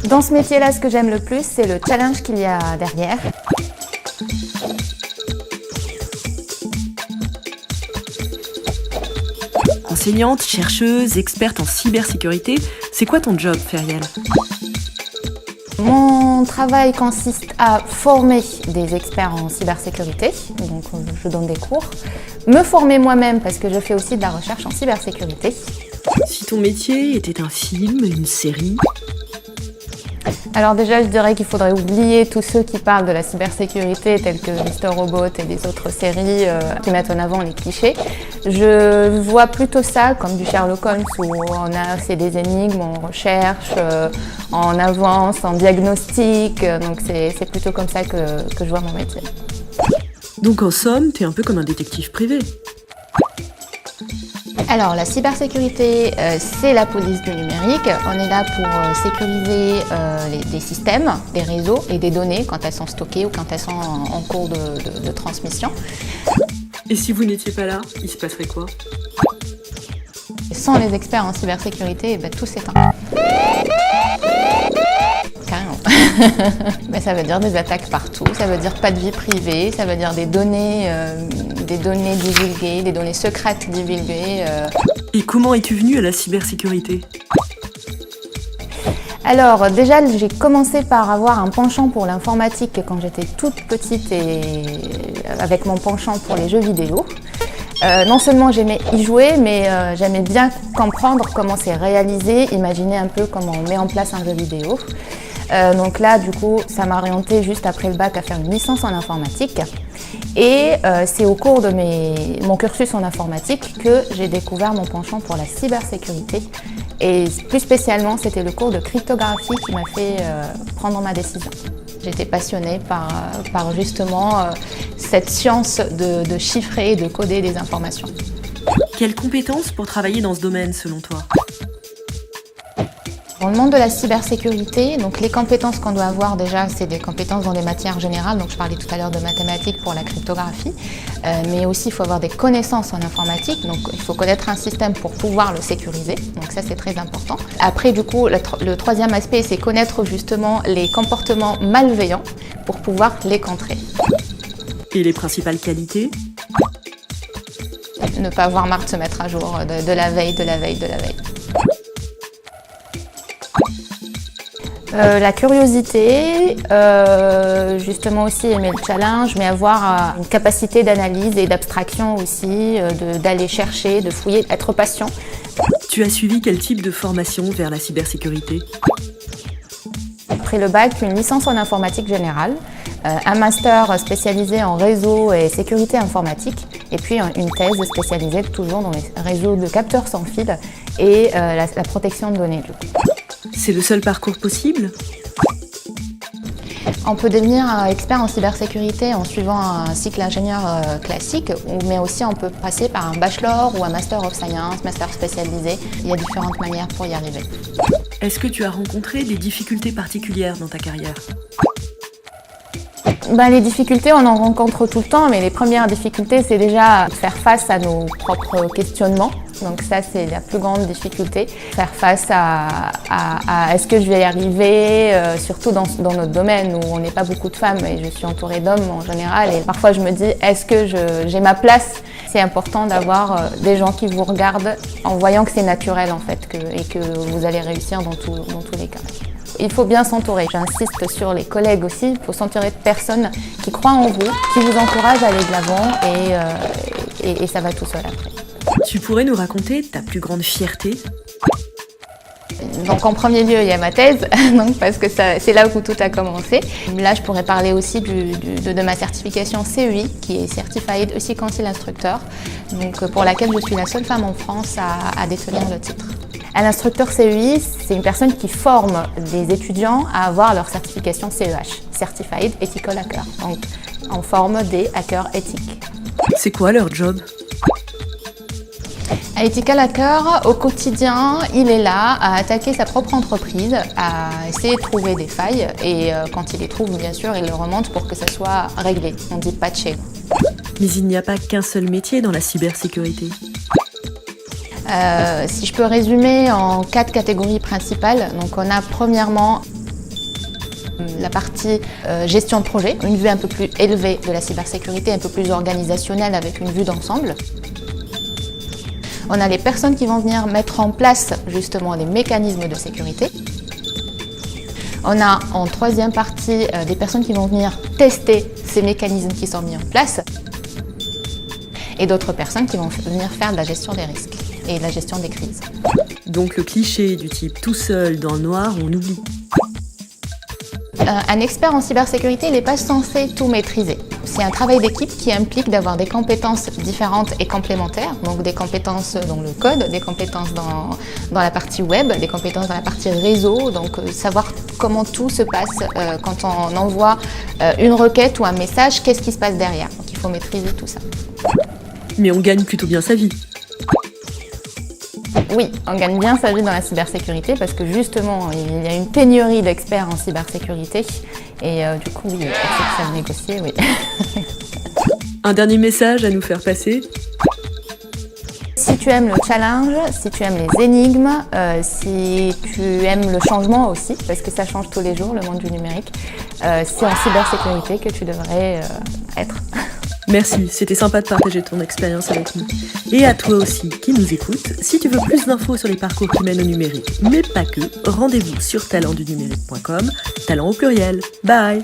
Dans ce métier-là, ce que j'aime le plus, c'est le challenge qu'il y a derrière. Enseignante, chercheuse, experte en cybersécurité, c'est quoi ton job, Feriel ? Mon travail consiste à former des experts en cybersécurité, donc je donne des cours, me former moi-même parce que je fais aussi de la recherche en cybersécurité. Si ton métier était un film, une série ? Alors déjà, je dirais qu'il faudrait oublier tous ceux qui parlent de la cybersécurité, tels que Mr. Robot et des autres séries qui mettent en avant les clichés. Je vois plutôt ça comme du Sherlock Holmes, où c'est des énigmes, on recherche, on avance, on diagnostique. Donc c'est plutôt comme ça que je vois mon métier. Donc en somme, t'es un peu comme un détective privé. Alors la cybersécurité, c'est la police du numérique. On est là pour sécuriser des systèmes, des réseaux et des données quand elles sont stockées ou quand elles sont en cours de transmission. Et si vous n'étiez pas là, il se passerait quoi ? Sans les experts en cybersécurité, tout s'éteint. Carrément. Ça veut dire des attaques partout, ça veut dire pas de vie privée, ça veut dire des données divulguées, des données secrètes divulguées. Et comment es-tu venue à la cybersécurité ? Alors déjà, j'ai commencé par avoir un penchant pour l'informatique quand j'étais toute petite et avec mon penchant pour les jeux vidéo. Non seulement j'aimais y jouer, mais j'aimais bien comprendre comment c'est réalisé, imaginer un peu comment on met en place un jeu vidéo. Donc là, du coup, ça m'a orientée juste après le bac à faire une licence en informatique. Et c'est au cours de mon cursus en informatique que j'ai découvert mon penchant pour la cybersécurité. Et plus spécialement, c'était le cours de cryptographie qui m'a fait prendre ma décision. J'étais passionnée par justement cette science de chiffrer et de coder des informations. Quelles compétences pour travailler dans ce domaine selon toi ? Dans le monde de la cybersécurité, donc les compétences qu'on doit avoir déjà, c'est des compétences dans des matières générales. Donc je parlais tout à l'heure de mathématiques pour la cryptographie, mais aussi il faut avoir des connaissances en informatique. Donc il faut connaître un système pour pouvoir le sécuriser. Donc ça c'est très important. Après du coup, le troisième aspect, c'est connaître justement les comportements malveillants pour pouvoir les contrer. Et les principales qualités ? Ne pas avoir marre de se mettre à jour de la veille. La curiosité, justement aussi aimer le challenge, mais avoir une capacité d'analyse et d'abstraction aussi, d'aller chercher, de fouiller, être patient. Tu as suivi quel type de formation vers la cybersécurité ? Après le bac, une licence en informatique générale, un master spécialisé en réseau et sécurité informatique, et puis une thèse spécialisée toujours dans les réseaux de capteurs sans fil et la protection de données. Du coup. C'est le seul parcours possible ? On peut devenir expert en cybersécurité en suivant un cycle ingénieur classique, mais aussi on peut passer par un bachelor ou un master of science, master spécialisé. Il y a différentes manières pour y arriver. Est-ce que tu as rencontré des difficultés particulières dans ta carrière ? Les difficultés, on en rencontre tout le temps, mais les premières difficultés, c'est déjà faire face à nos propres questionnements. Donc ça, c'est la plus grande difficulté. Faire face à est-ce que je vais y arriver, surtout dans notre domaine où on n'est pas beaucoup de femmes et je suis entourée d'hommes en général. Et parfois, je me dis, est-ce que j'ai ma place ? C'est important d'avoir des gens qui vous regardent en voyant que c'est naturel en fait et que vous allez réussir dans tous les cas. Il faut bien s'entourer. J'insiste sur les collègues aussi. Il faut s'entourer de personnes qui croient en vous, qui vous encouragent à aller de l'avant et ça va tout seul après. Tu pourrais nous raconter ta plus grande fierté ? Donc en premier lieu, il y a ma thèse, donc, parce que c'est là où tout a commencé. Là, je pourrais parler aussi de ma certification CEI, qui est Certified EC Council Instructor, donc, pour laquelle je suis la seule femme en France à détenir le titre. Un instructeur CEI, c'est une personne qui forme des étudiants à avoir leur certification CEH, Certified Ethical Hacker. Donc on forme des hackers éthiques. C'est quoi leur job ? Un ethical hacker, au quotidien, il est là à attaquer sa propre entreprise, à essayer de trouver des failles et quand il les trouve, bien sûr, il les remonte pour que ça soit réglé. On dit patché. Mais il n'y a pas qu'un seul métier dans la cybersécurité. Si je peux résumer en 4 catégories principales, donc on a premièrement La partie gestion de projet, une vue un peu plus élevée de la cybersécurité, un peu plus organisationnelle avec une vue d'ensemble. On a les personnes qui vont venir mettre en place justement les mécanismes de sécurité. On a en troisième partie des personnes qui vont venir tester ces mécanismes qui sont mis en place. Et d'autres personnes qui vont venir faire de la gestion des risques et de la gestion des crises. Donc le cliché du type tout seul dans le noir, on oublie. Un expert en cybersécurité, il n'est pas censé tout maîtriser. C'est un travail d'équipe qui implique d'avoir des compétences différentes et complémentaires, donc des compétences dans le code, des compétences dans la partie web, des compétences dans la partie réseau, donc savoir comment tout se passe quand on envoie une requête ou un message, qu'est-ce qui se passe derrière. Donc il faut maîtriser tout ça. Mais on gagne plutôt bien sa vie. Oui, on gagne bien sa vie dans la cybersécurité parce que justement, il y a une pénurie d'experts en cybersécurité et du coup, oui, c'est ça de négocier, oui. Un dernier message à nous faire passer? Si tu aimes le challenge, si tu aimes les énigmes, si tu aimes le changement aussi, parce que ça change tous les jours, le monde du numérique, c'est en cybersécurité que tu devrais être. Merci, c'était sympa de partager ton expérience avec nous. Et à toi aussi qui nous écoutes, si tu veux plus d'infos sur les parcours qui mènent au numérique, mais pas que, rendez-vous sur talentdunumérique.com, talent au pluriel. Bye!